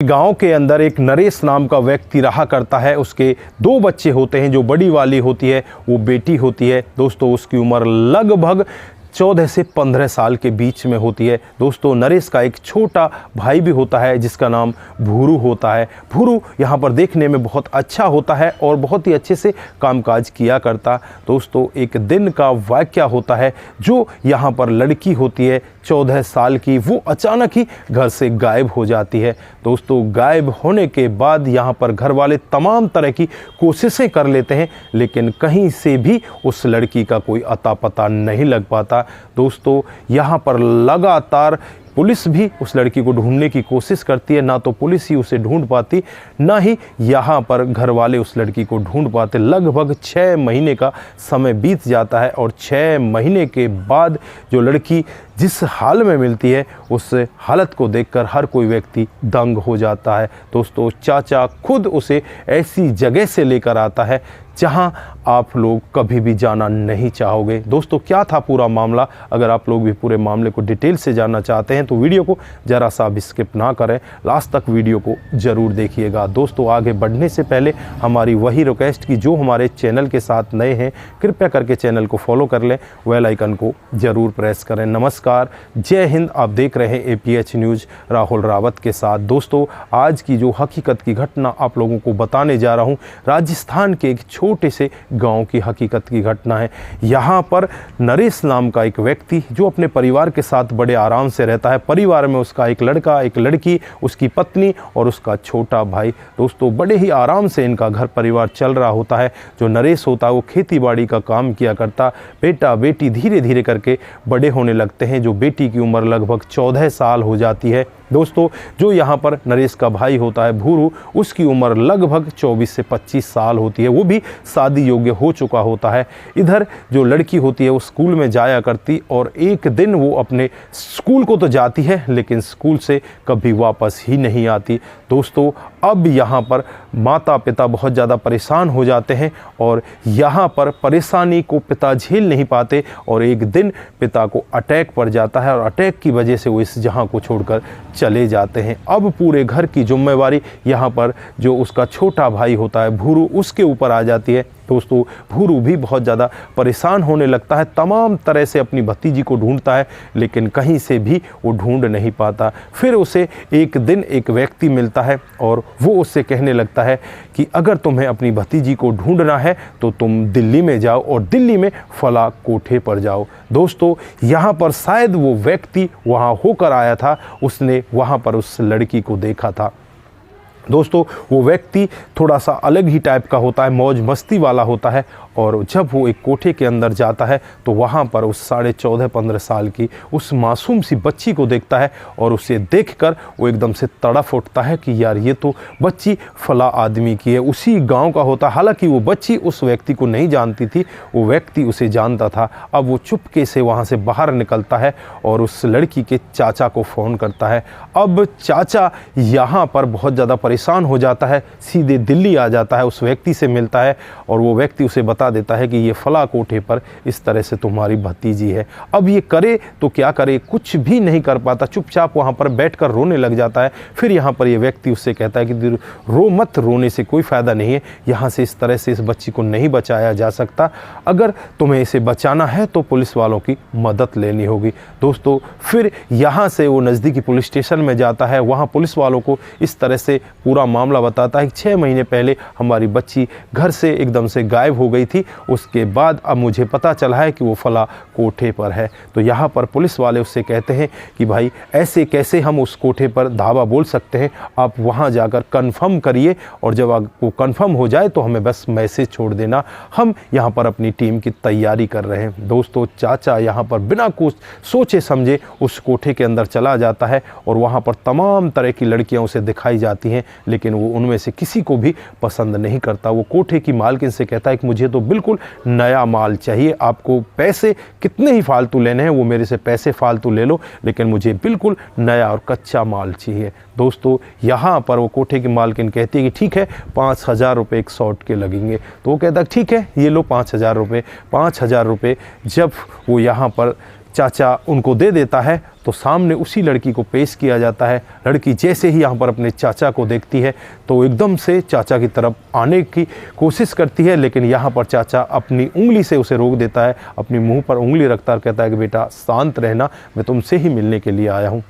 गांव के अंदर एक नरेश नाम का व्यक्ति रहा करता है। उसके 2 बच्चे होते हैं। जो बड़ी वाली होती है वो बेटी होती है। दोस्तों उसकी उम्र लगभग 14 से 15 साल के बीच में होती है। दोस्तों नरेश का एक छोटा भाई भी होता है जिसका नाम भूरू होता है। भूरू यहाँ पर देखने में बहुत अच्छा होता है और बहुत ही अच्छे से कामकाज किया करता। दोस्तों एक दिन का वाक़या होता है। जो यहाँ पर लड़की होती है 14 साल की, वो अचानक ही घर से गायब हो जाती है। दोस्तों गायब होने के बाद यहाँ पर घर वाले तमाम तरह की कोशिशें कर लेते हैं, लेकिन कहीं से भी उस लड़की का कोई अता पता नहीं लग पाता। दोस्तों यहाँ पर लगातार पुलिस भी उस लड़की को ढूंढने की कोशिश करती है। ना तो पुलिस ही उसे ढूंढ पाती, ना ही यहाँ पर घर वाले उस लड़की को ढूंढ पाते। लगभग 6 महीने का समय बीत जाता है और 6 महीने के बाद जो लड़की जिस हाल में मिलती है उस हालत को देखकर हर कोई व्यक्ति दंग हो जाता है। दोस्तों चाचा खुद उसे ऐसी जगह से लेकर आता है जहां आप लोग कभी भी जाना नहीं चाहोगे। दोस्तों क्या था पूरा मामला? अगर आप लोग भी पूरे मामले को डिटेल से जानना चाहते हैं तो वीडियो को ज़रा सा भी स्किप ना करें, लास्ट तक वीडियो को ज़रूर देखिएगा। दोस्तों आगे बढ़ने से पहले हमारी वही रिक्वेस्ट की जो हमारे चैनल के साथ नए हैं, कृपया करके चैनल को फॉलो कर लें, बेल आइकन को ज़रूर प्रेस करें। नमस्कार, जय हिंद। आप देख रहे हैं APH न्यूज़ राहुल रावत के साथ। दोस्तों आज की जो हकीकत की घटना आप लोगों को बताने जा रहा हूँ, राजस्थान के एक छोटे से गांव की हकीकत की घटना है। यहाँ पर नरेश नाम का एक व्यक्ति जो अपने परिवार के साथ बड़े आराम से रहता है। परिवार में उसका एक लड़का, एक लड़की, उसकी पत्नी और उसका छोटा भाई। दोस्तों बड़े ही आराम से इनका घर परिवार चल रहा होता है। जो नरेश होता है वो खेती बाड़ी का काम किया करता। बेटा बेटी धीरे धीरे करके बड़े होने लगते हैं। जो बेटी की उम्र लगभग 14 साल हो जाती है। दोस्तों जो यहाँ पर नरेश का भाई होता है भूरू, उसकी उम्र लगभग 24 से 25 साल होती है। वो भी शादी योग्य हो चुका होता है। इधर जो लड़की होती है वो स्कूल में जाया करती और एक दिन वो अपने स्कूल को तो जाती है लेकिन स्कूल से कभी वापस ही नहीं आती। दोस्तों अब यहाँ पर माता पिता बहुत ज़्यादा परेशान हो जाते हैं और यहाँ पर परेशानी को पिता झेल नहीं पाते और एक दिन पिता को अटैक पड़ जाता है और अटैक की वजह से वो इस जहाँ को छोड़कर चले जाते हैं। अब पूरे घर की जिम्मेवारी यहाँ पर जो उसका छोटा भाई होता है भूरू, उसके ऊपर आ जाती है। दोस्तों भूरू भी बहुत ज़्यादा परेशान होने लगता है, तमाम तरह से अपनी भतीजी को ढूंढता है लेकिन कहीं से भी वो ढूंढ नहीं पाता। फिर उसे एक दिन एक व्यक्ति मिलता है और वो उससे कहने लगता है कि अगर तुम्हें अपनी भतीजी को ढूंढना है तो तुम दिल्ली में जाओ और दिल्ली में फला कोठे पर जाओ। दोस्तों यहाँ पर शायद वो व्यक्ति वहाँ होकर आया था, उसने वहाँ पर उस लड़की को देखा था। दोस्तों वो व्यक्ति थोड़ा सा अलग ही टाइप का होता है, मौज मस्ती वाला होता है और जब वो एक कोठे के अंदर जाता है तो वहाँ पर उस 14.5-15 साल की उस मासूम सी बच्ची को देखता है और उसे देखकर वो एकदम से तड़फ उठता है कि यार ये तो बच्ची फला आदमी की है, उसी गांव का होता। हालांकि वो बच्ची उस व्यक्ति को नहीं जानती थी, वो व्यक्ति उसे जानता था। अब वो चुपके से वहाँ से बाहर निकलता है और उस लड़की के चाचा को फ़ोन करता है। अब चाचा यहाँ पर बहुत ज़्यादा परेशान हो जाता है, सीधे दिल्ली आ जाता है, उस व्यक्ति से मिलता है और वो व्यक्ति उसे बता देता है कि ये फला कोठे पर इस तरह से तुम्हारी भतीजी है। अब ये करे तो क्या करे, कुछ भी नहीं कर पाता, चुपचाप वहाँ पर बैठकर रोने लग जाता है। फिर यहाँ पर ये व्यक्ति उससे कहता है कि रो मत, रोने से कोई फ़ायदा नहीं है, यहाँ से इस तरह से इस बच्ची को नहीं बचाया जा सकता। अगर तुम्हें इसे बचाना है तो पुलिस वालों की मदद लेनी होगी। दोस्तों फिर यहाँ से वो नज़दीकी पुलिस स्टेशन में जाता है, वहाँ पुलिस वालों को इस तरह से पूरा मामला बताता है कि 6 महीने पहले हमारी बच्ची घर से एकदम से गायब हो गई थी, उसके बाद अब मुझे पता चला है कि वो फला कोठे पर है। तो यहाँ पर पुलिस वाले उससे कहते हैं कि भाई ऐसे कैसे हम उस कोठे पर धावा बोल सकते हैं, आप वहाँ जाकर कंफर्म करिए और जब आपको कंफर्म हो जाए तो हमें बस मैसेज छोड़ देना, हम यहाँ पर अपनी टीम की तैयारी कर रहे हैं। दोस्तों चाचा यहाँ पर बिना कुछ सोचे समझे उस कोठे के अंदर चला जाता है और वहाँ पर तमाम तरह की लड़कियाँ उसे दिखाई जाती हैं लेकिन वो उनमें से किसी को भी पसंद नहीं करता। वो कोठे की मालकिन से कहता है कि मुझे तो बिल्कुल नया माल चाहिए, आपको पैसे कितने ही फालतू लेने हैं वो मेरे से पैसे फालतू ले लो, लेकिन मुझे बिल्कुल नया और कच्चा माल चाहिए। दोस्तों यहाँ पर वो कोठे की मालकिन कहती है कि ठीक है 5,000 रुपये एक शॉट के लगेंगे। तो वो कहता है ठीक है ये लो 5,000 रुपये। 5,000 रुपये जब वो यहाँ पर चाचा उनको दे देता है तो सामने उसी लड़की को पेश किया जाता है। लड़की जैसे ही यहाँ पर अपने चाचा को देखती है तो एकदम से चाचा की तरफ आने की कोशिश करती है, लेकिन यहाँ पर चाचा अपनी उंगली से उसे रोक देता है, अपनी मुंह पर उंगली रखता है, कहता है कि बेटा शांत रहना, मैं तुमसे ही मिलने के लिए आया हूँ।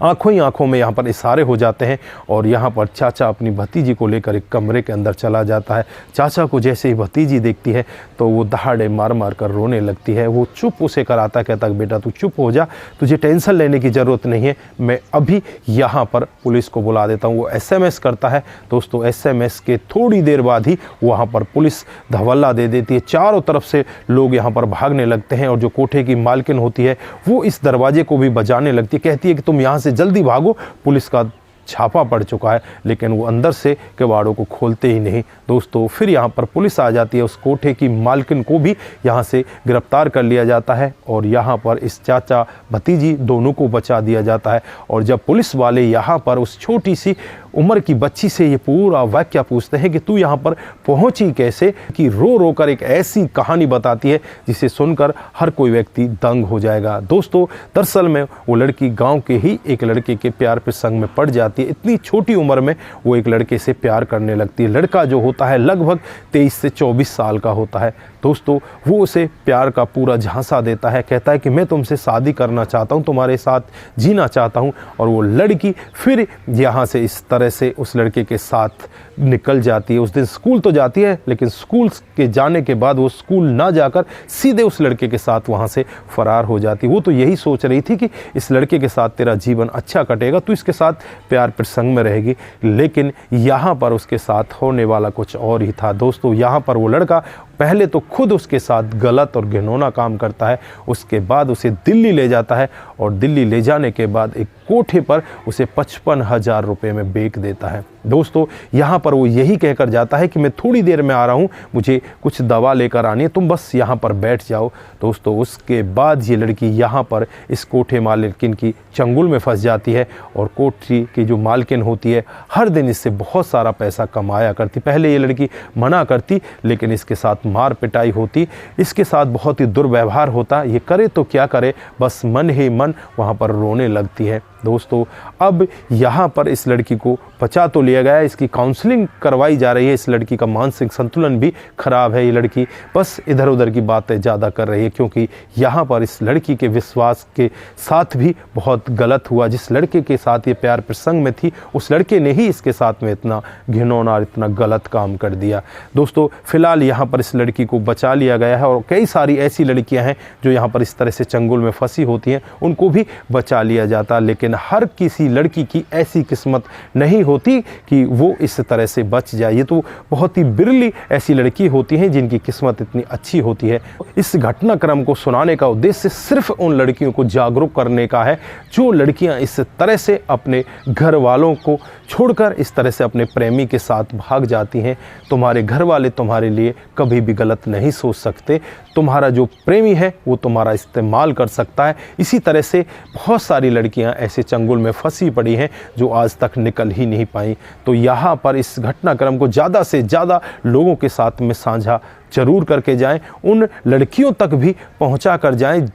आंखों ही आंखों में यहाँ पर इशारे हो जाते हैं और यहाँ पर चाचा अपनी भतीजी को लेकर एक कमरे के अंदर चला जाता है। चाचा को जैसे ही भतीजी देखती है तो वो दहाड़े मार मार कर रोने लगती है। वो चुप उसे कराता, कहता है बेटा तू चुप हो जा, तुझे टेंशन लेने की ज़रूरत नहीं है, मैं अभी यहाँ पर पुलिस को बुला देता हूँ। वो SMS करता है। दोस्तों SMS के थोड़ी देर बाद ही वहाँ पर पुलिस धवल्ला दे देती है। चारों तरफ से लोग यहाँ पर भागने लगते हैं और जो कोठे की मालकिन होती है वो इस दरवाजे को भी बजाने लगती है, कहती है कि तुम यहाँ से जल्दी भागो, पुलिस का छापा पड़ चुका है, लेकिन वो अंदर से किवाड़ों को खोलते ही नहीं। दोस्तों फिर यहाँ पर पुलिस आ जाती है, उस कोठे की मालकिन को भी यहाँ से गिरफ्तार कर लिया जाता है और यहाँ पर इस चाचा भतीजी दोनों को बचा दिया जाता है। और जब पुलिस वाले यहाँ पर उस छोटी सी उम्र की बच्ची से ये पूरा वाक्य पूछते हैं कि तू यहाँ पर पहुँची कैसे, कि रो रो कर एक ऐसी कहानी बताती है जिसे सुनकर हर कोई व्यक्ति दंग हो जाएगा। दोस्तों दरअसल में वो लड़की गांव के ही एक लड़के के प्यार प्रसंग में पड़ जाती है। इतनी छोटी उम्र में वो एक लड़के से प्यार करने लगती है। लड़का जो होता है लगभग 23 से 24 साल का होता है। दोस्तों वो उसे प्यार का पूरा झांसा देता है, कहता है कि मैं तुमसे शादी करना चाहता हूँ, तुम्हारे साथ जीना चाहता हूँ। और वो लड़की फिर यहाँ से इस तरह से उस लड़के के साथ निकल जाती है। उस दिन स्कूल तो जाती है, लेकिन स्कूल के जाने के बाद वो स्कूल ना जाकर सीधे उस लड़के के साथ वहाँ से फरार हो जाती। वो तो यही सोच रही थी कि इस लड़के के साथ तेरा जीवन अच्छा कटेगा, तो इसके साथ प्यार प्रसंग में रहेगी, लेकिन यहाँ पर उसके साथ होने वाला कुछ और ही था। दोस्तों यहाँ पर वो लड़का पहले तो खुद उसके साथ गलत और घिनौना काम करता है, उसके बाद उसे दिल्ली ले जाता है और दिल्ली ले जाने के बाद एक कोठे पर उसे 55,000 रुपये में बेच देता है। दोस्तों यहाँ पर वो यही कहकर जाता है कि मैं थोड़ी देर में आ रहा हूँ, मुझे कुछ दवा लेकर आनी है, तुम बस यहाँ पर बैठ जाओ। दोस्तों उसके बाद ये लड़की यहाँ पर इस कोठे मालकिन की चंगुल में फंस जाती है और कोठी की जो मालकिन होती है हर दिन इससे बहुत सारा पैसा कमाया करती। पहले ये लड़की मना करती, लेकिन इसके साथ मार पिटाई होती, इसके साथ बहुत ही दुर्व्यवहार होता। ये करे तो क्या करे, बस मन ही मन वहाँ पर रोने लगती है। दोस्तों अब यहाँ पर इस लड़की को बचा तो लिया गया है, इसकी काउंसलिंग करवाई जा रही है। इस लड़की का मानसिक संतुलन भी खराब है। ये लड़की बस इधर उधर की बातें ज़्यादा कर रही है, क्योंकि यहाँ पर इस लड़की के विश्वास के साथ भी बहुत गलत हुआ। जिस लड़के के साथ ये प्यार प्रसंग में थी, उस लड़के ने ही इसके साथ में इतना घिनौना और इतना गलत काम कर दिया। दोस्तों फिलहाल यहाँ पर इस लड़की को बचा लिया गया है और कई सारी ऐसी लड़कियाँ हैं जो यहाँ पर इस तरह से चंगुल में फंसी होती हैं, उनको भी बचा लिया जाता। लेकिन हर किसी लड़की की ऐसी किस्मत नहीं होती कि वो इस तरह से बच जाए। ये तो बहुत ही बिरली ऐसी लड़की होती हैं जिनकी किस्मत इतनी अच्छी होती है। इस घटनाक्रम को सुनाने का उद्देश्य सिर्फ उन लड़कियों को जागरूक करने का है जो लड़कियां इस तरह से अपने घर वालों को छोड़कर इस तरह से अपने प्रेमी के साथ भाग जाती हैं। तुम्हारे घर वाले तुम्हारे लिए कभी भी गलत नहीं सोच सकते। तुम्हारा जो प्रेमी है वो तुम्हारा इस्तेमाल कर सकता है। इसी तरह से बहुत सारी लड़कियां ऐसे चंगुल में फंसी पड़ी हैं जो आज तक निकल ही नहीं पाई। तो यहाँ पर इस घटनाक्रम को ज़्यादा से ज़्यादा लोगों के साथ में साझा जरूर करके जाएं, उन लड़कियों तक भी पहुँचा कर जाएं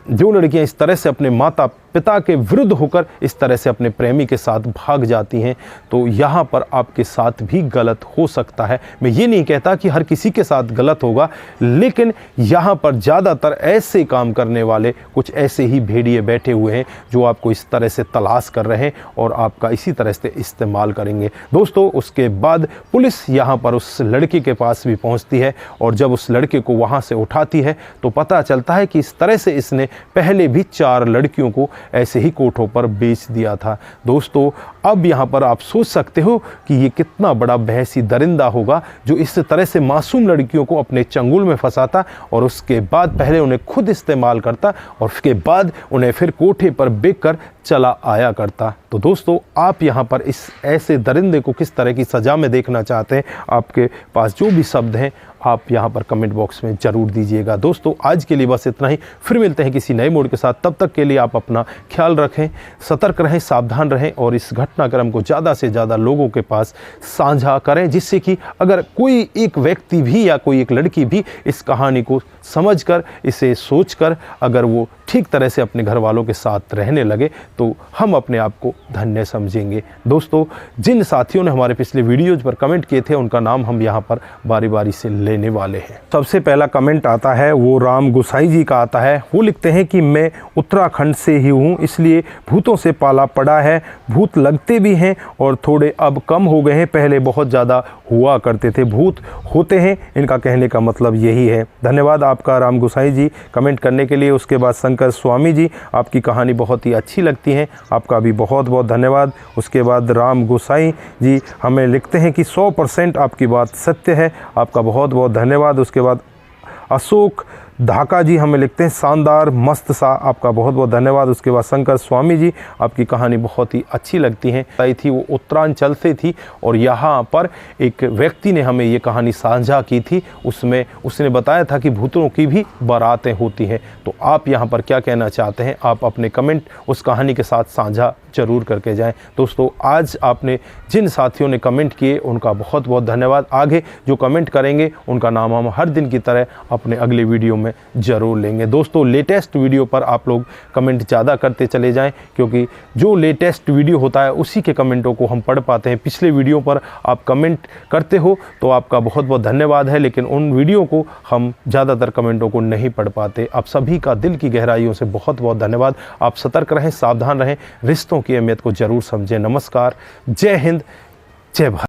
जो लड़कियां इस तरह से अपने माता पिता के विरुद्ध होकर इस तरह से अपने प्रेमी के साथ भाग जाती हैं। तो यहाँ पर आपके साथ भी गलत हो सकता है। मैं ये नहीं कहता कि हर किसी के साथ गलत होगा, लेकिन यहाँ पर ज़्यादातर ऐसे काम करने वाले कुछ ऐसे ही भेड़िए बैठे हुए हैं जो आपको इस तरह से तलाश कर रहे हैं और आपका इसी तरह से इस्तेमाल करेंगे। दोस्तों उसके बाद पुलिस यहाँ पर उस लड़के के पास भी पहुँचती है और जब उस लड़के को वहाँ से उठाती है तो पता चलता है कि इस तरह से इसने पहले भी 4 लड़कियों को ऐसे ही कोठों पर बेच दिया था। दोस्तों अब यहाँ पर आप सोच सकते हो कि ये कितना बड़ा बहसी दरिंदा होगा जो इस तरह से मासूम लड़कियों को अपने चंगुल में फंसाता और उसके बाद पहले उन्हें खुद इस्तेमाल करता और उसके बाद उन्हें फिर कोठे पर बेचकर चला आया करता। तो दोस्तों, आप यहाँ पर इस ऐसे दरिंदे को किस तरह की सज़ा में देखना चाहते हैं, आपके पास जो भी शब्द हैं आप यहाँ पर कमेंट बॉक्स में ज़रूर दीजिएगा। दोस्तों, आज के लिए बस इतना ही, फिर मिलते हैं किसी नए मोड के साथ। तब तक के लिए आप अपना ख्याल रखें, सतर्क रहें, सावधान रहें और इस घटनाक्रम को ज़्यादा से ज़्यादा लोगों के पास साझा करें, जिससे कि अगर कोई एक व्यक्ति भी या कोई एक लड़की भी इस कहानी को समझकर, इसे सोचकर अगर वो ठीक तरह से अपने घर वालों के साथ रहने लगे तो हम अपने आप को धन्य समझेंगे। दोस्तों, जिन साथियों ने हमारे पिछले वीडियोज़ पर कमेंट किए थे उनका नाम हम यहाँ पर बारी बारी से लेने वाले हैं। सबसे पहला कमेंट आता है वो राम गोसाई जी का आता है। वो लिखते हैं कि मैं उत्तराखंड से ही हूँ, इसलिए भूतों से पाला पड़ा है। भूत लगते भी हैं और थोड़े अब कम हो गए हैं, पहले बहुत ज़्यादा हुआ करते थे। भूत होते हैं, इनका कहने का मतलब यही है। धन्यवाद आपका राम गोसाई जी कमेंट करने के लिए। उसके बाद शंकर स्वामी जी, आपकी कहानी बहुत ही अच्छी लगती है, आपका भी बहुत बहुत धन्यवाद। उसके बाद राम गोसाई जी हमें लिखते हैं कि 100% आपकी बात सत्य है, आपका बहुत बहुत धन्यवाद। उसके बाद अशोक ढाका जी हमें लिखते हैं शानदार मस्त सा, आपका बहुत बहुत धन्यवाद। उसके बाद शंकर स्वामी जी, आपकी कहानी बहुत ही अच्छी लगती है। आई थी वो उत्तरांचल से थी और यहाँ पर एक व्यक्ति ने हमें ये कहानी साझा की थी, उसमें उसने बताया था कि भूतों की भी बारातें होती हैं। तो आप यहाँ पर क्या कहना चाहते हैं, आप अपने कमेंट उस कहानी के साथ साझा ज़रूर करके जाएं। दोस्तों, आज आपने जिन साथियों ने कमेंट किए उनका बहुत बहुत धन्यवाद। आगे जो कमेंट करेंगे उनका नाम हम हर दिन की तरह अपने अगले वीडियो में ज़रूर लेंगे। दोस्तों, लेटेस्ट वीडियो पर आप लोग कमेंट ज़्यादा करते चले जाएं, क्योंकि जो लेटेस्ट वीडियो होता है उसी के कमेंटों को हम पढ़ पाते हैं। पिछले वीडियो पर आप कमेंट करते हो तो आपका बहुत बहुत धन्यवाद है, लेकिन उन वीडियो को हम ज़्यादातर कमेंटों को नहीं पढ़ पाते। आप सभी का दिल की गहराइयों से बहुत बहुत धन्यवाद। आप सतर्क रहें, सावधान रहें, रिश्तों की अहमियत को ज़रूर समझें। नमस्कार, जय हिंद, जय भारत।